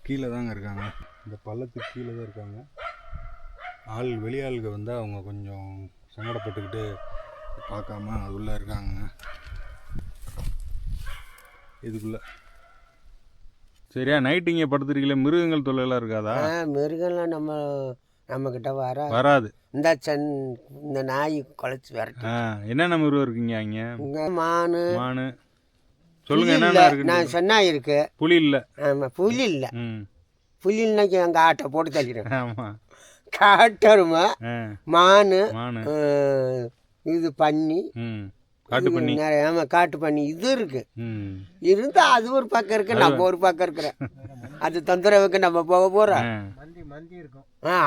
கீழே தாங்க இருக்காங்க. இந்த பள்ளத்துக்கு கீழே தான் இருக்காங்க. வெளியாளுங்க வந்தால் அவங்க கொஞ்சம் சங்கடப்பட்டுக்கிட்டு பார்க்காம அது உள்ளே இருக்காங்க. இதுக்குள்ளே சரியா நைட்டு இங்கே படுத்துருக்கீங்களே, மிருகங்கள் தொல்லையெல்லாம் இருக்காதா? மிருகம்லாம் நம்மக்கிட்ட வராது. இந்த நாய் குலைச்சி விரட்டி. என்னென்ன மிருகம் இருக்குங்க இங்கே? மானு சொல்லுங்க. என்னென்ன இருக்கு? நான் சொன்னா இருக்கு. புலி இல்லை. ஆமாம், புலி இல்லை. புலி இன்னைக்கு எங்கள் ஆட்டை போட்டு தள்ளிடும். ஆமாம். காட்டருமை, மானு, இது பன்னி, காட்டு பண்ணி இது இருக்கு. இருந்தா அது ஒரு பக்கம் இருக்கு, நம்ம ஒரு பக்கம் இருக்கிற. அது தொந்தரவுக்கு நம்ம போக போறோம்.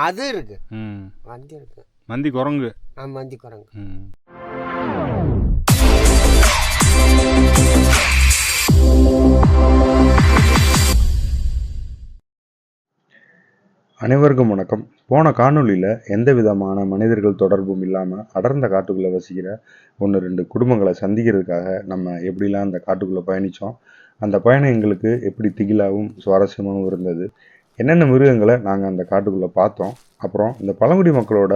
அது இருக்கு. மந்தி இருக்கு. மந்தி குரங்கு. மந்தி குரங்கு. அனைவருக்கும் வணக்கம். போன காணொலியில் எந்த விதமான மனிதர்கள் தொடர்பும் இல்லாமல் அடர்ந்த காட்டுக்குள்ளே வசிக்கிற 1-2 குடும்பங்களை சந்திக்கிறதுக்காக நம்ம எப்படிலாம் அந்த காட்டுக்குள்ளே பயணித்தோம், அந்த பயணம் எங்களுக்கு எப்படி திகிலாகவும் சுவாரஸ்யமாகவும் இருந்தது, என்னென்ன மிருகங்களை நாங்கள் அந்த காட்டுக்குள்ளே பார்த்தோம், அப்புறம் இந்த பழங்குடி மக்களோட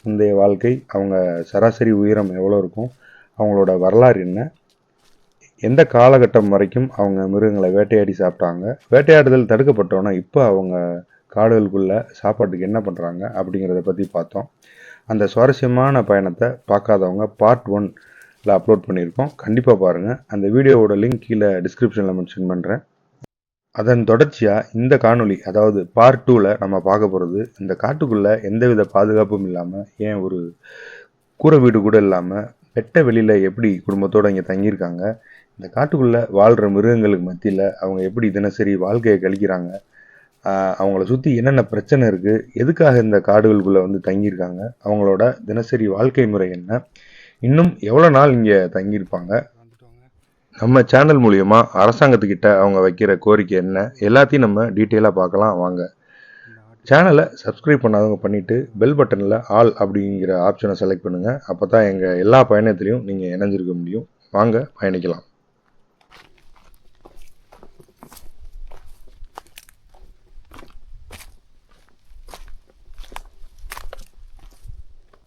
முந்தைய வாழ்க்கை, அவங்க சராசரி உயரம் எவ்வளோ இருக்கும், அவங்களோட வரலாறு என்ன, எந்த காலகட்டம் வரைக்கும் அவங்க மிருகங்களை வேட்டையாடி சாப்பிட்டாங்க, வேட்டையாடுதல் தடுக்கப்பட்டோன்னா இப்போ அவங்க காடுகளுக்குள்ளே சாப்பாட்டுக்கு என்ன பண்ணுறாங்க அப்படிங்கிறத பற்றி பார்த்தோம். அந்த சுவாரஸ்யமான பயணத்தை பார்க்காதவங்க பார்ட் 1ல் அப்லோட் பண்ணியிருக்கோம், கண்டிப்பாக பாருங்கள். அந்த வீடியோவோட லிங்க் கீழே டிஸ்கிரிப்ஷனில் மென்ஷன் பண்ணுறேன். அதன் தொடர்ச்சியாக இந்த காணொலி, அதாவது பார்ட் 2ல் நம்ம பார்க்க போகிறது, இந்த காட்டுக்குள்ளே எந்தவித பாதுகாப்பும் இல்லாமல், ஏன் ஒரு கூரை வீடு கூட இல்லாமல் வெட்ட வெளியில் எப்படி குடும்பத்தோடு இங்கே தங்கியிருக்காங்க, இந்த காட்டுக்குள்ளே வாழ்கிற மிருகங்களுக்கு மத்தியில் அவங்க எப்படி தினசரி வாழ்க்கையை கழிக்கிறாங்க, அவங்கள சுற்றி என்னென்ன பிரச்சனை இருக்குது, எதுக்காக இந்த காடுகளுக்குள்ளே வந்து தங்கியிருக்காங்க, அவங்களோட தினசரி வாழ்க்கை முறை என்ன, இன்னும் எவ்வளோ நாள் இங்கே தங்கியிருப்பாங்க, நம்ம சேனல் மூலியமாக அரசாங்கத்துக்கிட்ட அவங்க வைக்கிற கோரிக்கை என்ன, எல்லாத்தையும் நம்ம டீட்டெயிலாக பார்க்கலாம். வாங்க. சேனலை சப்ஸ்கிரைப் பண்ணாதவங்க பண்ணிவிட்டு பெல் பட்டனில் ஆல் அப்படிங்கிற ஆப்ஷனை செலக்ட் பண்ணுங்கள். அப்போ தான் எங்கள் எல்லா பயணத்துலையும் நீங்கள் இணைஞ்சிருக்க முடியும். வாங்க பயணிக்கலாம்.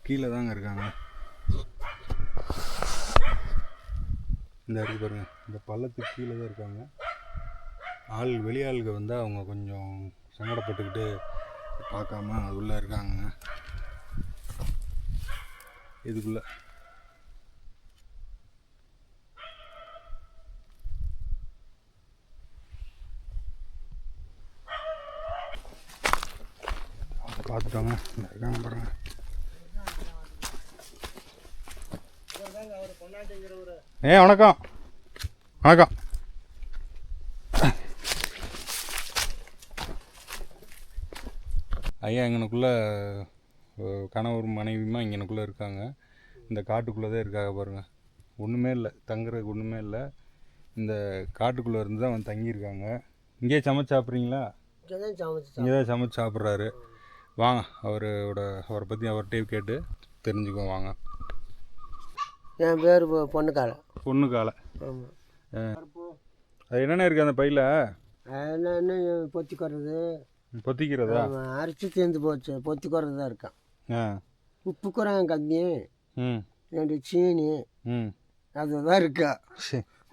கீழே தாங்க இருக்காங்க. இந்த இருக்கு பாருங்க, இந்த பள்ளத்துக்கு கீழே தான் இருக்காங்க. வெளியாளுங்க வந்தால் அவங்க கொஞ்சம் சங்கடப்பட்டுக்கிட்டு பார்க்காம அது உள்ளே இருக்காங்க. இதுக்குள்ளே பார்த்துட்டோங்க. இந்த இருக்காங்க பாருங்க. வணக்கம் வணக்கம். ஐயா இங்கனுக்குள்ளே கணவர் மனைவியுமா இங்கனுக்குள்ளே இருக்காங்க. இந்த காட்டுக்குள்ளே தான் இருக்காங்க பாருங்கள். ஒன்றுமே இல்லை, தங்குறதுக்கு ஒன்றுமே இல்லை. இந்த காட்டுக்குள்ளே இருந்து தான் அவன் தங்கியிருக்காங்க. இங்கேயே சமைச்சு சாப்பிட்றீங்களா? இங்கே தான் சமைச்சு சாப்பிட்றாரு. வாங்க அவரை பற்றி அவர்கிட்டே கேட்டு தெரிஞ்சுக்குவோம். வாங்க. என் பேர் பொண்ணுக்காலை. பொண்ணுக்காலை. ஆமாம். அது என்னென்ன இருக்குது அந்த பையில்? என்னென்ன பொத்திக்கிறதா? அரிசி சேர்ந்து போச்சு, பொத்திக்கிறது தான் இருக்கான். உப்பு குரம் கம்மி, 2 சீனி, அதுதான் இருக்கா.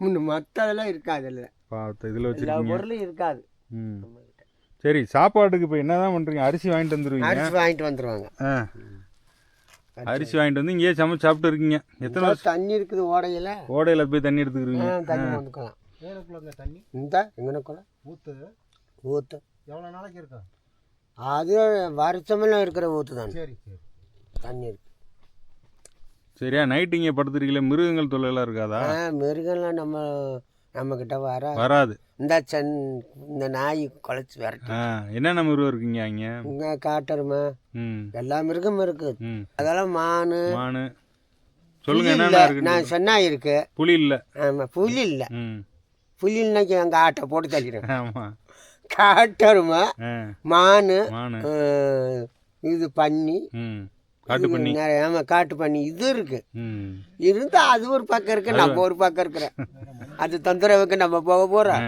முன்ன மற்றதெல்லாம் இருக்காது. இல்லை இதில் வச்சு பொருளும் இருக்காது. சரி, சாப்பாட்டுக்கு இப்போ என்ன தான் பண்ணுறீங்க? அரிசி வாங்கிட்டு வந்துடுவீங்க? அரிசி வாங்கிட்டு வந்துடுவாங்க. அரிசி வாங்கிட்டு வந்து இங்கேயே சமைச்சு சாப்பிட்டு இருக்கீங்க. எத்தனை தண்ணி இருக்குது ஓடையில் போய் தண்ணி எடுத்துக்கிறீங்க? தண்ணி வந்துக்கலாம். தண்ணி இந்த எங்கனக்குள்ள ஊற்று எவ்வளோ நாளைக்கு இருக்கா? அது வருஷமெல்லாம் இருக்கிற ஊற்று தான். சரி சரி, தண்ணி இருக்கு. சரியா நைட்டு இங்கே படுத்துருக்கீங்களே, மிருகங்கள் தொல்லையெல்லாம் இருக்காதா? மிருகம்லாம் நம்மக்கிட்ட வராது. இந்த நாய் குலைச்சி விரட்டி. என்னென்ன மிருகம் இருக்குங்க இங்கே? இங்கே காட்டருமை, எல்லா மிருகமும் இருக்கு. அதெல்லாம் மானு. சொல்லுங்க. என்னென்ன இருக்கு? நான் சொன்னா இருக்கு. புலி இல்லை. ஆமாம், புலி இல்லை. புலி இன்னைக்கு எங்கள் ஆட்டை போட்டு தள்ளிடும். ஆமாம். காட்டருமை, மானு, இது பன்னி, காட்டு பண்ணி இது இருக்கு. இருந்தா அது ஒரு பக்கம் இருக்கு, நம்ம ஒரு பக்கம் இருக்கிற. அது தொந்தரவுக்கு நம்ம போக போறோம்.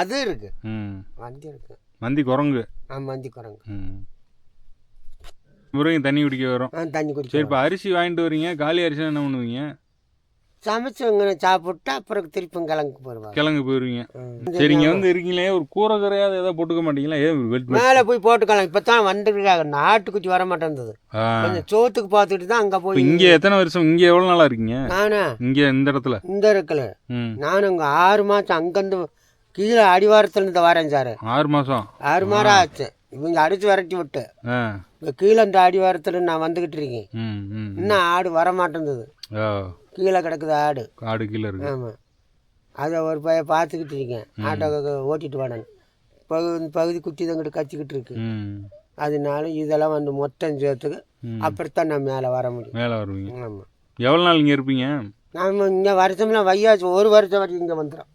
அது இருக்கு, ம். மந்தி இருக்கு. மந்தி குரங்கு. மந்தி குரங்கு. ம். முருகன் தண்ணி குடிக்க வரும். தண்ணி சரி, குடிச்சு இப்போ அரிசி வாங்கிட்டு வரீங்க. காலி அரிசி என்ன பண்ணுவீங்க? சமைச்சு இங்கே சாப்பிட்டு அப்புறம் திருப்பி கிழங்கு போடுவாங்க. கிழங்கு போயிருவீங்க. சரி, இங்கே வந்து இருக்கீங்களே, ஒரு கூரை கரையாவது ஏதாவது போட்டுக்க மாட்டீங்களா? மேலே போய் போட்டுக்கலாம். இப்போ தான் வந்துருக்காங்க, நாட்டுக்குட்டி வர மாட்டேங்குது. கொஞ்சம் சோத்துக்கு பார்த்துட்டு தான் அங்கே போய். இங்கே எத்தனை வருஷம், இங்கே எவ்வளோ நாளாக இருக்கீங்க? நானா இங்கே இந்த இடத்துல இந்த இருக்கல நானும் இங்கே 6 மாதம் அங்கேருந்து கீழே அடிவாரத்துலேருந்து வரேன் சார். 6 மாதம் 6 மாதம் ஆச்சு. இவங்க அடிச்சு விரட்டி விட்டு இப்போ கீழே இந்த அடிவாரத்தில் நான் வந்துக்கிட்டு இருக்கேன். இன்னும் ஆடு வர மாட்டேங்குது. கீழே கிடக்குது ஆடு. ஆடு கீழே இருக்கு. ஆமாம், அதை ஒரு பையன் பார்த்துக்கிட்டு இருக்கேன். ஆட்டோ ஓட்டிட்டு வாடாங்க. பகுதி குட்டி தங்கிட்டு கத்திக்கிட்டு இருக்கு. அதனால இதெல்லாம் வந்து மொத்தம் சேர்த்துக்கு அப்படித்தான் நான் மேலே வர முடியும். மேலே வருவீங்க. ஆமாம். எவ்வளோ நாள் இங்கே இருப்பீங்க? நாம் இங்கே வருஷம்லாம் வையாச்சு, 1 வருஷம் வரைக்கும் இங்கே வந்துடும்.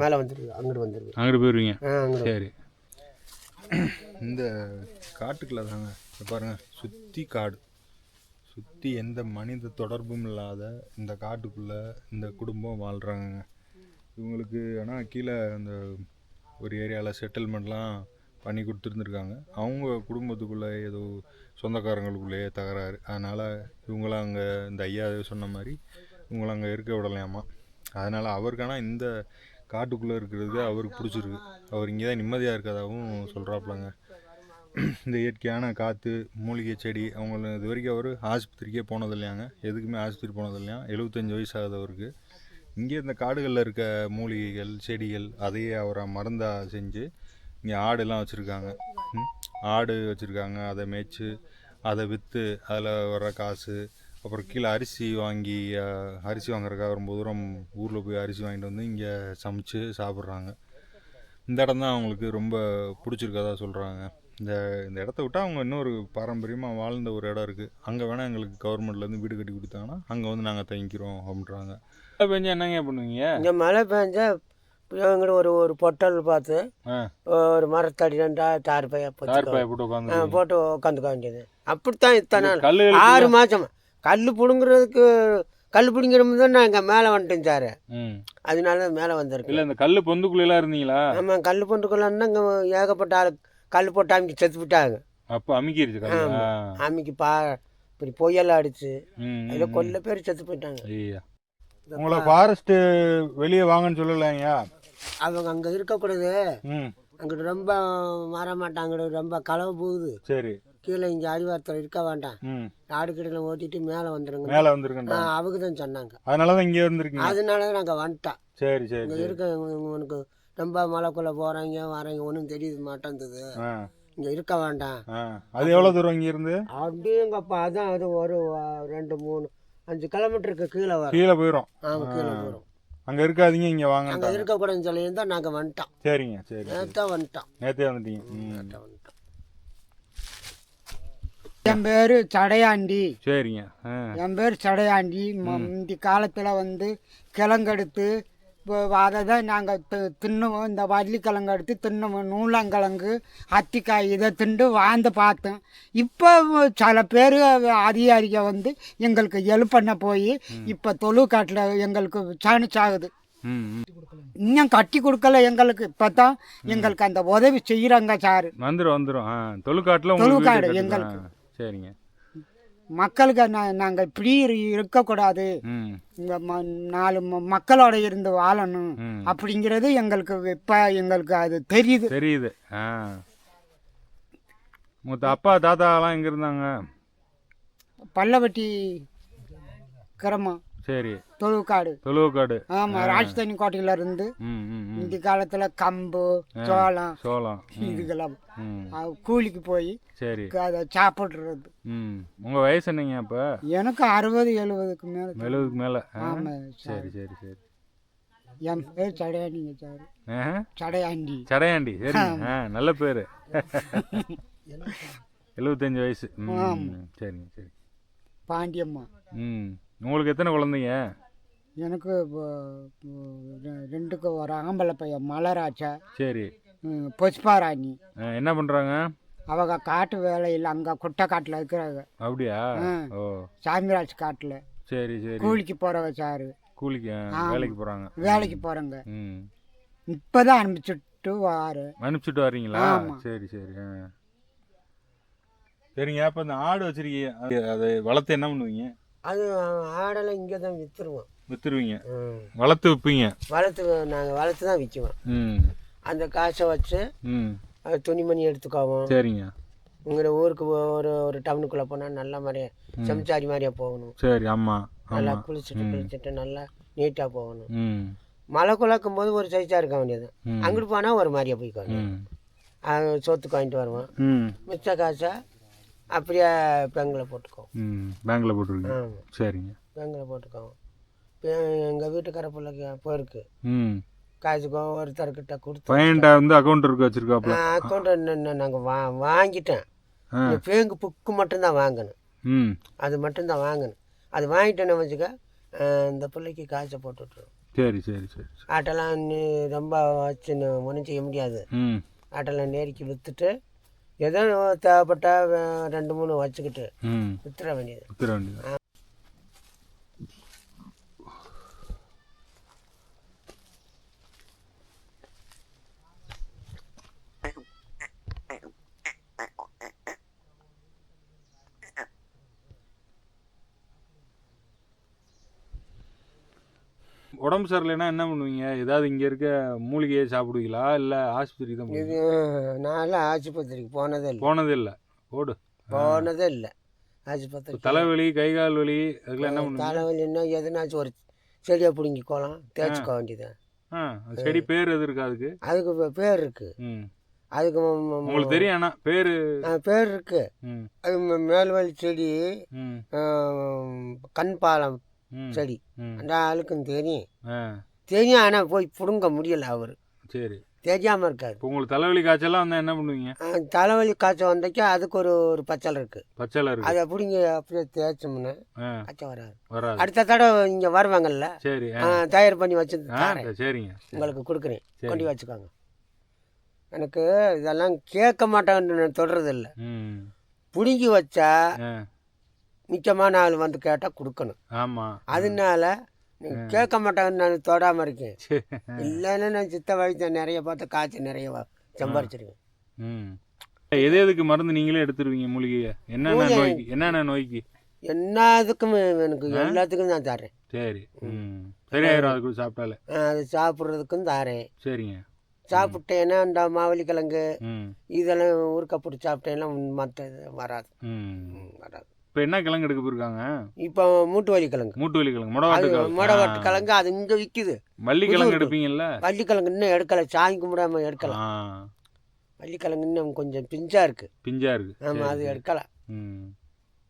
மேலே வந்துருக்கு, அங்கிட்டு வந்துருக்கு, அங்கிட்டு போயிடுவீங்க. அங்கிட்டு. சரி. இந்த காட்டுக்குள்ள தாங்க பாருங்க, சுற்றி காடு, சுற்றி எந்த மனித தொடர்பும் இல்லாத இந்த காட்டுக்குள்ளே இந்த குடும்பம் வாழ்கிறாங்க. இவங்களுக்கு ஆனால் கீழே அந்த ஒரு ஏரியாவில் செட்டில்மெண்ட்லாம் பண்ணி கொடுத்துருந்துருக்காங்க. அவங்க குடும்பத்துக்குள்ளே ஏதோ சொந்தக்காரங்களுக்குள்ளேயே தகராறு. அதனால் இவங்களாம் அங்கே இந்த ஐயா சொன்ன மாதிரி இவங்களாம் அங்கே இருக்க விடலையாமா. அதனால் அவருக்கான இந்த காட்டுக்குள்ளே இருக்கிறதுக்கு அவருக்கு பிடிச்சிருக்கு. அவர் இங்கே தான் நிம்மதியாக இருக்கிறதாகவும் சொல்கிறாப்புலங்க. இந்த இயற்கையான காற்று, மூலிகை செடி, அவங்கள இது வரைக்கும் அவர் ஆஸ்பத்திரிக்கே போனது இல்லையாங்க. எதுக்குமே ஆஸ்பத்திரி போனது இல்லையா. 75 வயசு ஆகுது அவருக்கு. இங்கே இந்த காடுகளில் இருக்க மூலிகைகள், செடிகள் அதையே அவரை மருந்தாக செஞ்சு இங்கே ஆடுலாம் வச்சுருக்காங்க. ஆடு வச்சுருக்காங்க. அதை மேய்ச்சி அதை விற்று அதில் வர்ற காசு, அப்புறம் கீழே அரிசி வாங்குறதுக்காக ரொம்ப தூரம் ஊரில் போய் அரிசி வாங்கிட்டு வந்து இங்கே சமைச்சு சாப்பிட்றாங்க. இந்த இடம் தான் அவங்களுக்கு ரொம்ப பிடிச்சிருக்கதா சொல்கிறாங்க. இந்த இடத்த விட்டால் அவங்க இன்னொரு பாரம்பரியமாக வாழ்ந்த ஒரு இடம் இருக்குது. அங்கே வேணால் எங்களுக்கு கவர்மெண்ட்லேருந்து வீடு கட்டி கொடுத்தாங்கன்னா அங்கே வந்து நாங்கள் தங்கிக்கிறோம் அப்படின்றாங்க. மழை பெஞ்சா என்னங்க பண்ணுவீங்க? இங்கே மழை பெஞ்சா இவங்கிட்ட ஒரு பொட்டல் பார்த்து ஒரு மரத்தடி 2 தார்பாயை போட்டு உட்காந்துக்க வேண்டியது. அப்படித்தான் இத்தனை நாள் 6 மாதம் கல் பிடுங்குறதுக்கு கல் பிடிங்கிற நான் இங்கே மேலே வந்துட்டேன் சார். அதனால மேலே வந்திருக்கு. இல்லை, இந்த கல் பொந்துக்குள்ளெல்லாம் இருந்தீங்களா? ஆமாம், கல் பொந்துக்குள்ளன்னா இங்கே ஏகப்பட்ட ஆள் கல் போட்டு அமைக்கி செத்து விட்டாங்க. அப்போ அமைக்கிருச்சு. அமைக்கி இப்படி பொய்யெல்லாம் அடிச்சு அதில் கொல்ல பேர் செத்து போயிட்டாங்க. உங்களை ஃபாரஸ்ட்டு வெளியே வாங்கன்னு சொல்லலைங்க. அவங்க அங்கே இருக்கக்கூடாது, அங்கிட்டு ரொம்ப மாட்டாங்க, ரொம்ப களவு போகுது. சரி, கீழே இங்கே அடிவாரத்தில் இருக்க வேண்டாம், ஆடுக்கடையில் ஓட்டிட்டு மேலே வந்துருங்க அவங்க தான் சொன்னாங்க. அதனால தான் இங்கே வந்துருக்கீங்க. அதனால தான் நாங்கள் வந்துட்டோம். சரி சரி. இங்கே இருக்க உனக்கு ரொம்ப மலைக்குள்ளே போகிறாங்க வராங்க ஒன்றும் தெரிய மாட்டேங்குது, இங்கே இருக்க வேண்டாம். அது எவ்வளோ தூரம் இங்கே இருந்து? அப்படியேங்கப்பா அதான் அது ஒரு 2, 3, 5 கிலோமீட்டருக்கு கீழே வரும். கீழே போயிடும். ஆமாம், கீழே போயிடும். அங்கே இருக்காதீங்க, இங்கே வாங்க. அங்கே இருக்கக்கூடாதுன்னு சொல்லி தான் நாங்கள் வந்துட்டோம். சரிங்க சரி. நேற்றே வந்துட்டோம். நேற்றே வந்துட்டீங்க. நேற்றே வந்துட்டோம். என் பேர் சடையாண்டி. சரிங்க. என் பேர் சடையாண்டி. இந்த காலத்தில் வந்து கிழங்கெடுத்து அதை தான் நாங்கள் தின்னுவோம். இந்த வள்ளிக்கிழங்கு எடுத்து தின்னுவோம். நூலங்கிழங்கு, அத்திக்காய் இதை திண்டு வாழ்ந்து பார்த்தோம். இப்போ சில பேர் அதிகாரிக வந்து எங்களுக்கு ஹெல்ப் பண்ண போய் இப்போ தொழுக்காட்டில் எங்களுக்கு சாணிச்சாகுது. இன்னும் கட்டி கொடுக்கல எங்களுக்கு. இப்போ தான் எங்களுக்கு அந்த உதவி செய்கிறாங்க சார். வந்துடும் தொழுக்காடு எங்களுக்கு. சரிங்க. மக்களுக்கு நாங்கள் இப்படி இருக்கக்கூடாது, இங்கே 4 மக்களோட இருந்து வாழணும் அப்படிங்கிறது எங்களுக்கு இப்போ எங்களுக்கு அது தெரியுது. அப்பா தாத்தாலாம் எங்கே இருந்தாங்க? பல்லவட்டி கிராமம். சரி. தொழுவுக்காடு. ஆமாம், ராஜ்தானி கோட்டையில இருந்து இந்த காலத்தில் கம்பு, சோளம் இதுக்கெல்லாம் கூலிக்கு போய் சரி அதை சாப்பிட்றது. உங்கள் வயசு என்னங்க அப்போ? எனக்கு 60-70க்கு மேலே. 70க்கு மேலே. ஆமாம். சரி சரி சரி. என் பேர் சடையாண்டிங்க சார். சடையாண்டி. சரி, நல்ல பேர். 75 வயசு. சரிங்க சரி. பாண்டியம்மா. உங்களுக்கு எத்தனை குழந்தைங்க? எனக்கு 2 ஒரு ஆம்பளை பையன் மலராச்சா. சரி. புஷ்பாராணி. என்ன பண்ணுறாங்க அவங்க? காட்டு வேலையில் அங்கே குட்டை காட்டில் இருக்கிறாங்க. அப்படியா? ஓ, சாமிராஜ் காட்டில். சரி சரி. கூலிக்கு போகிறவங்க சார். கூலிக்கு வேலைக்கு போகிறாங்க. இப்போ தான் அனுப்பிச்சுட்டு வாரு. அனுப்பிச்சுட்டு வர்றீங்களா? ஆமா. சரி சரி. சரிங்க. அப்போ இந்த ஆடு வச்சிருக்கீங்க, அதை வளர்த்து என்ன பண்ணுவீங்க? அது ஆடெல்லாம் இங்கே தான் விற்றுருவோம். விற்றுருவீங்க? வளர்த்து விற்பீங்க? நாங்கள் வளர்த்து தான் விற்குவோம். அந்த காசை வச்சு அது துணிமணி எடுத்துக்கோவோம். சரிங்க. உங்களை ஊருக்கு ஒரு டவுனுக்குள்ளே போனால் நல்ல மாதிரியா செம்சாரி மாதிரியா போகணும். சரி. ஆமாம். நல்லா குளிச்சுட்டு நல்லா நீட்டாக போகணும். மழை குழக்கும் போது ஒரு சைஸாக இருக்க வேண்டியது. அங்கிட்டு போனால் ஒரு மாதிரியா போய்க்கோங்க. சொத்துக்கு வாங்கிட்டு வருவோம். மிச்ச காசை அப்படியே பேங்கில் போட்டுக்கோம். பேங்கில் போட்டுருக்கோம். ஆமாம். சரிங்க. பேங்கில் போட்டுக்கோம். எங்கள் வீட்டுக்கார பிள்ளைக்கு போயிருக்கு. காசுக்கோ ஒருத்தர்கிட்ட கொடுத்து பையன்ட்ட வந்து அக்கௌண்ட் இருக்கு வச்சிருக்காப்ல. அக்கௌண்ட் என்ன நாங்கள் வாங்கிட்டேன். பேங்கு புக்கு மட்டும்தான் வாங்கணும். அது மட்டும்தான் வாங்கணும். அது வாங்கிட்டேன்னு வச்சுக்க இந்த பிள்ளைக்கு காசை போட்டு விட்ருவோம். சரி சரி சரி. ஆட்டெல்லாம் ரொம்ப வச்சு ஒன்றும் செய்ய முடியாது. ஆட்டெல்லாம் நெருக்கி விற்றுட்டு ஏதோ தேவைப்பட்ட 2-3 வச்சுக்கிட்டு வித்துற வேண்டியது. உடம்பு சரியில்லைன்னா என்ன பண்ணுவீங்க? ஏதாவது இங்கே இருக்க மூலிகையை சாப்பிடுவீங்களா, இல்லை ஆஸ்பத்திரிக்கு தான் இது? நான்லாம் ஆஸ்பத்திரிக்கு போனதே இல்லை. போனதே இல்லை ஆஸ்பத்திரி. தலைவலி, கை கால் வலி, அதுக்கெல்லாம் என்ன பண்ணுவீங்க? தலைவலின்னா எதுனாச்சும் ஒரு செடியை பிடுங்கிக்கோலாம், தேய்ச்சிக்க வேண்டியதான். செடி பேர் எது இருக்கு அதுக்கு? அதுக்கு பேர் இருக்கு. அதுக்கு உங்களுக்கு தெரியும்? ஆனால் பேர் இருக்கு. அது மேல்வழி செடி, கண் பாலம் செடி. அந்த ஆளுக்கும் தெரியும். ஆனால் போய் பிடுங்க முடியல அவரு. சரி. தெரியாமல் இருக்காது. உங்களுக்கு தலைவலி காய்ச்சலாம் வந்தால் என்ன பண்ணுவீங்க? தலைவலி காய்ச்சல் வந்தாக்கி அதுக்கு ஒரு பச்சலை இருக்கு. அதை பிடிங்க அப்படியே தேய்ச்சோம்னா காய்ச்சல் வராது. அடுத்த தடவை இங்கே வருவாங்கல்ல, சரி, தயார் பண்ணி வச்சு சரிங்க உங்களுக்கு கொடுக்குறேன், கொண்டு வச்சுக்கோங்க. எனக்கு இதெல்லாம் கேட்க மாட்டாங்கன்னு தொடர்றதில்லை. பிடுங்கி வச்சா மிச்சமான ஆள் வந்து கேட்டால் கொடுக்கணும். ஆமாம். அதனால கேட்க மாட்டாங்கன்னு நான் தொடாமல் இருக்கேன். இல்லைன்னா நான் சித்த வைத்தியம் நிறைய பார்த்து காய்ச்சல் நிறைய சம்பாரிச்சிருக்கேன். எதுக்கு மருந்து நீங்களே எடுத்துருவீங்க மூலிகையை? என்னென்ன நோய்க்கு? எல்லாத்துக்கும் எனக்கு எல்லாத்துக்கும் நான் தரேன். சரி. சரியாயிரும் அதுக்கு சாப்பிட்டாலே? அது சாப்பிட்றதுக்கும் தரேன். சரிங்க. சாப்பிட்டேன்னா இந்த மாவலி கிழங்கு இதெல்லாம் ஊறுக்க போட்டு சாப்பிட்டேன்னா மற்ற வராது. இப்போ என்ன கிழங்கு எடுக்க போயிருக்காங்க? இப்போ மூட்டு வலி கிழங்கு. மொடவாட்டு கிழங்கு அது இங்கே விற்கிது. வள்ளி கிழங்கு எடுப்பீங்கல்ல? வள்ளி கிழங்கு இன்னும் எடுக்கலை, சாமி கும்பிடாமல் எடுக்கலாம். வள்ளி கிழங்கு இன்னும் கொஞ்சம் பிஞ்சா இருக்கு. ஆமாம், அது எடுக்கலாம்.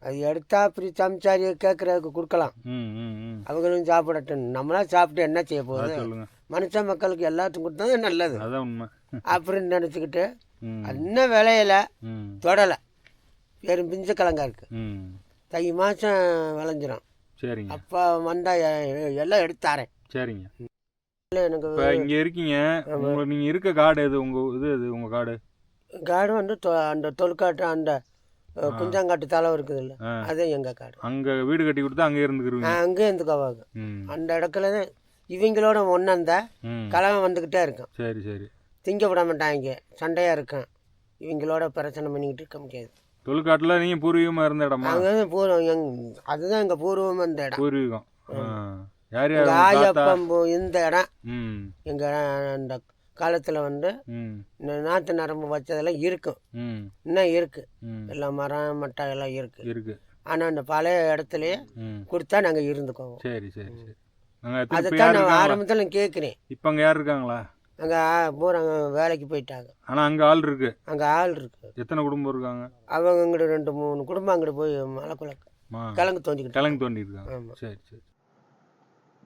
அது எடுத்தா அப்படி சமைச்சாரி கேட்குறதுக்கு கொடுக்கலாம். அவங்களும் சாப்பிடட்டும். நம்மளாம் சாப்பிட்டு என்ன செய்ய போகுது? மனுஷ மக்களுக்கு எல்லாத்துக்கும் கொடுத்தா நல்லது அப்படின்னு நினச்சிக்கிட்டு இன்னும் விளையலை, தொடலை. வெறும் பிஞ்சு கிழங்கா இருக்கு. தை மாதம் விளைஞ்சிரும். சரிங்க. அப்போ வந்தால் எல்லாம் எடுத்தாரேன். சரிங்க. எனக்கு இப்போ இங்கே இருக்கீங்க, நீங்கள் இருக்க காடு எது? உங்கள் காடு வந்து அந்த தொல்காட்டு அந்த குஞ்சாங்காட்டு தலை இருக்குது இல்லை, அதே எங்கள் காடு. அங்கே வீடு கட்டி கொடுத்தா அங்கே இருந்துக்குருவீங்க? அங்கே இருந்துக்கோவாங்க. அந்த இடத்துல தான் இவங்களோட ஒன்றா கிழமை வந்துக்கிட்டே இருக்கும். சரி சரி. திங்க விட மாட்டாங்க, சண்டையாக இருக்கும். இவங்களோட பிரச்சனை பண்ணிக்கிட்டு இருக்க முடியாது. தொல்காட்டில் நீங்கள் பூர்வீகமாக இருந்த இடமா? அதுதான் எங்கள் பூர்வமாக இருந்த இடம். பூர்வீகம் ஆயப்பம் இந்த இடம். எங்கள் அந்த காலத்தில் வந்து நாட்டு நரம்பு வச்சதெல்லாம் இருக்கும், இன்னும் இருக்கு. எல்லாம் மரம் மட்டை எல்லாம் இருக்கு. ஆனால் அந்த பழைய இடத்துலயே கொடுத்தா நாங்கள் இருந்துக்குவோம். சரி சரி சரி. அதைத்தான் நான் ஆரம்பத்தில் கேட்குறேன். இப்போ அங்கே யார் இருக்காங்களா? அங்கே பூரா வேலைக்கு போயிட்டாங்க. ஆனால் அங்கே ஆள் இருக்கு? அங்கே ஆள் இருக்கு. எத்தனை குடும்பம் இருக்காங்க? அவங்க இங்கிட்ட 2-3 குடும்பம் அங்கிட்டு போய் மலைக்குள்ள கிழங்கு தோண்டிருக்காங்க. ஆமாம். சரி சரி.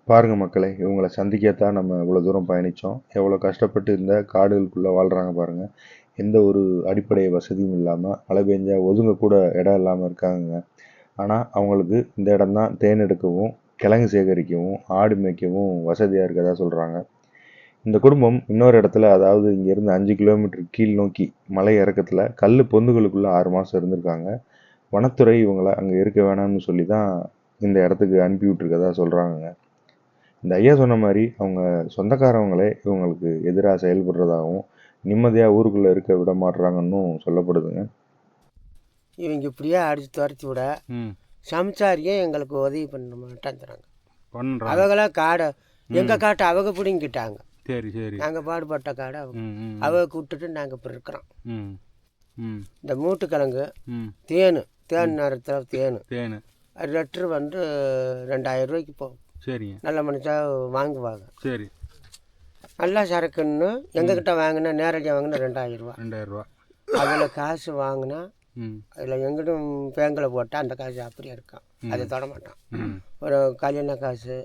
பாருங்க மக்களே, இவங்களை சந்திக்கத்தான் நம்ம இவ்வளோ தூரம் பயணித்தோம். எவ்வளோ கஷ்டப்பட்டு இந்த காடுகளுக்குள்ளே வாழ்கிறாங்க பாருங்கள். எந்த ஒரு அடிப்படை வசதியும் இல்லாமல், மழை பெஞ்சா ஒதுங்க கூட இடம் இல்லாமல் இருக்காங்க. ஆனால் அவங்களுக்கு இந்த இடம் தான் தேன் எடுக்கவும், கிழங்கு சேகரிக்கவும், ஆடு மேய்க்கவும் வசதியாக இருக்கதா சொல்கிறாங்க. இந்த குடும்பம் இன்னொரு இடத்துல, அதாவது இங்கேருந்து 5 கிலோமீட்டர் கீழ் நோக்கி மலை இறக்கத்தில் கல் பொந்துகளுக்குள்ளே 6 மாதம் இருந்திருக்காங்க. வனத்துறை இவங்களை அங்கே இருக்க வேணாம்னு சொல்லி தான் இந்த இடத்துக்கு அனுப்பி விட்டுருக்கதா சொல்கிறாங்க. இந்த ஐயா சொன்ன மாதிரி அவங்க சொந்தக்காரவங்களே இவங்களுக்கு எதிராக செயல்படுறதாகவும் நிம்மதியாக ஊருக்குள்ளே இருக்க விட மாட்டுறாங்கன்னு சொல்லப்படுதுங்க. இவங்க இப்படியே அடித்து துரத்தி விட சம்சாரியே எங்களுக்கு உதவி பண்ண மாட்டேங்கிறாங்க. அவங்களாம் காடை எங்கள் காட்டை அவங்க பிடிங்கிட்டாங்க. சரி சரி. நாங்கள் பாடுபட்ட காடை அவங்க விட்டுட்டு நாங்கள் இப்போ இருக்கிறோம். இந்த மூட்டுக்கிழங்கு தேன் நேரத்தில் தேன் லிட்டரு வந்து 2000 ரூபாய்க்கு போகும். சரிங்க. நல்ல மனுஷா வாங்குவாங்க. சரி. நல்லா சரக்குன்னு எங்ககிட்ட வாங்கினா நேரடியாக வாங்கினா 2000 ரூபா. 2000 ரூபா. அதில் காசு வாங்கினா அதில் எங்கிட்டும் பேங்கில் போட்டால் அந்த காசு அப்படியே இருக்கான். அதை தொட மாட்டான். ஒரு கல்யாண காசு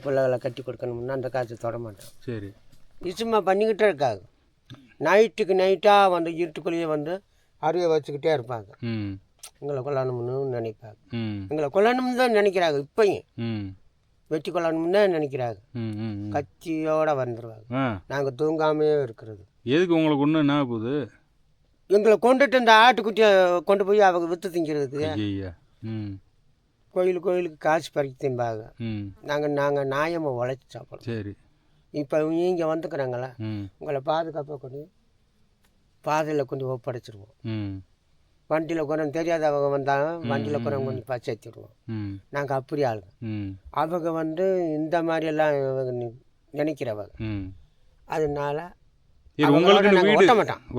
பிள்ளைகளை கட்டி கொடுக்கணும்னா அந்த காசு தொட மாட்டான். சரி. சும்மா பண்ணிக்கிட்டே இருக்காங்க. நைட்டுக்கு நைட்டாக வந்து இருட்டுக்குள்ளேயே வந்து அருவை வச்சுக்கிட்டே இருப்பாங்க. எங்களை கொல்லணும்னு நினைப்பாங்க. எங்களை கொல்லணும்னு தான் நினைக்கிறாங்க. இப்பயும் வெட்டி கொல்லணும்னு தான் நினைக்கிறாங்க. கட்சியோடு வந்துடுவாங்க. நாங்கள் தூங்காமே இருக்கிறது. எதுக்கு உங்களுக்கு ஒன்று என்ன போகுது? எங்களை கொண்டுட்டு இந்த ஆட்டுக்குட்டியை கொண்டு போய் அவங்க விற்று திங்கிறதுக்கு. கோயிலுக்கு காசு பறிக்க திம்பாங்க. நாங்கள் நியாயமாக உழைச்சி சாப்பிடுவோம். சரி. இப்போ இங்கே வந்துக்கிறாங்களா உங்களை பாதுகாப்பாக கொண்டு பாதையில் கொண்டு ஒப்படைச்சிருவோம். வண்டியில் கொண்டு தெரியாதவங்க வந்தாலும் வண்டியில் கொண்டு பச்சைத்திடுவோம். நாங்கள் அப்படி ஆளுங்க. அவங்க வந்து இந்த மாதிரியெல்லாம் நினைக்கிறவங்க. அதனால உங்களுக்கு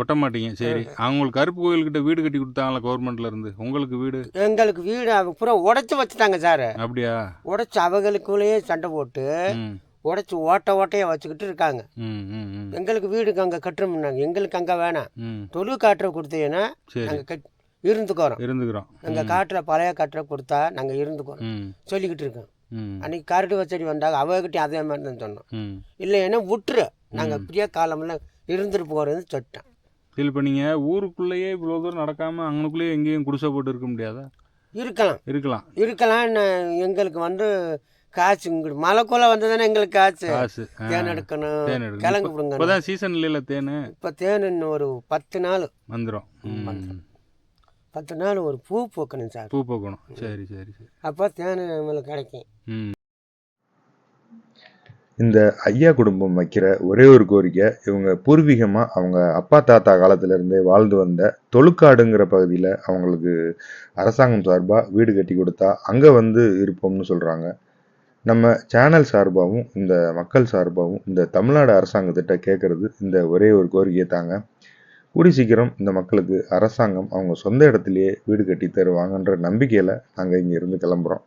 ஒட்ட மாட்டீங்க. சரி. அவங்களுக்கு கருப்பு கோயில்கிட்ட வீடு கட்டி கொடுத்தாங்களா கவர்மெண்ட்ல இருந்து? உங்களுக்கு வீடு? எங்களுக்கு வீடு அவங்க பூரா உடைச்சி வச்சுட்டாங்க சார். அப்படியா? உடைச்சி அவங்களுக்குள்ளேயே சண்டை போட்டு உடைச்சி ஓட்டையாக வச்சுக்கிட்டு இருக்காங்க. எங்களுக்கு வீடுக்கு அங்கே கட்டுறோம்னாங்க. எங்களுக்கு அங்கே வேணாம். தொழு காட்டுற கொடுத்தீங்கன்னா நாங்கள் இருந்துக்கிறோம். எங்கள் காட்டில் பழைய காட்டுற கொடுத்தா நாங்கள் இருந்துக்கிறோம் சொல்லிக்கிட்டு இருக்கோம். அன்றைக்கி கரடு வச்சடி வந்தாங்க. அவங்ககிட்ட அதே மாதிரி தான் சொன்னோம். இல்லைன்னா விட்டுரு நாங்கள் இப்படியே காலமெல்லாம் இருந்துட்டு போகிறதுன்னு சொல்லிட்டேன். இல்லை இப்போ நீங்கள் ஊருக்குள்ளேயே இவ்வளோ தூரம் நடக்காமல் அங்கனுக்குள்ளேயே எங்கேயும் குடிசை போட்டு இருக்க முடியாதா? இருக்கலாம். எங்களுக்கு வந்து காசு இங்கிட்டு மலைக்குள்ளே வந்ததுன்னா எங்களுக்கு காசு தேன் எடுக்கணும். கிழங்கு பிடுங்க. இப்போ தான் சீசன் இல்லைல்ல தேன்? இப்போ தேன் இன்னும் ஒரு 10 நாள் வந்துடும். 10 நாள் ஒரு பூ பூக்கணும் சார். பூ பூக்கணும். சரி சரி சரி. அப்போ தேன் நம்மளுக்கு கிடைக்கும். இந்த ஐயா குடும்பம் வைக்கிற ஒரே ஒரு கோரிக்கை, இவங்க பூர்வீகமாக அவங்க அப்பா தாத்தா காலத்திலேருந்தே வாழ்ந்து வந்த தொழுக்காடுங்கிற பகுதியில் அவங்களுக்கு அரசாங்கம் சார்பாக வீடு கட்டி கொடுத்தா அங்கே வந்து இருப்போம்னு சொல்கிறாங்க. நம்ம சேனல் சார்பாகவும் இந்த மக்கள் சார்பாகவும் இந்த தமிழ்நாடு அரசாங்கத்திட்ட கேட்குறது இந்த ஒரே ஒரு கோரிக்கையை தாங்க. கூடி சீக்கிரம் இந்த மக்களுக்கு அரசாங்கம் அவங்க சொந்த இடத்துலையே வீடு கட்டி தருவாங்கன்ற நம்பிக்கையில் நாங்கள் இங்கே இருந்து கிளம்புறோம்.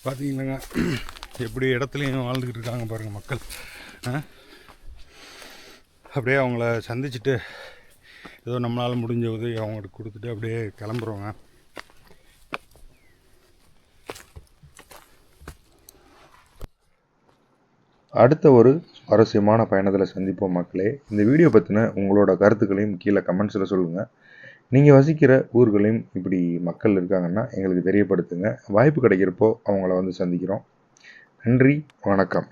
பார்த்தீங்கன்னாங்க எப்படி இடத்துலையும் வாழ்ந்துக்கிட்டு இருக்காங்க பாருங்கள் மக்கள். அப்படியே அவங்கள சந்திச்சுட்டு ஏதோ நம்மளால் முடிஞ்ச உதவி அவங்களுக்கு கொடுத்துட்டு அப்படியே கிளம்புறோங்க. அடுத்த ஒரு சுவாரஸ்யமான பயணத்தில் சந்திப்போம் மக்களே. இந்த வீடியோ பற்றின உங்களோட கருத்துக்களையும் கீழே கமெண்ட்ஸில் சொல்லுங்கள். நீங்கள் வசிக்கிற ஊர்களையும் இப்படி மக்கள் இருக்காங்கன்னா எங்களுக்கு தெரியப்படுத்துங்க. வாய்ப்பு கிடைக்கிறப்போ அவங்கள வந்து சந்திக்கிறோம். நன்றி, வணக்கம்.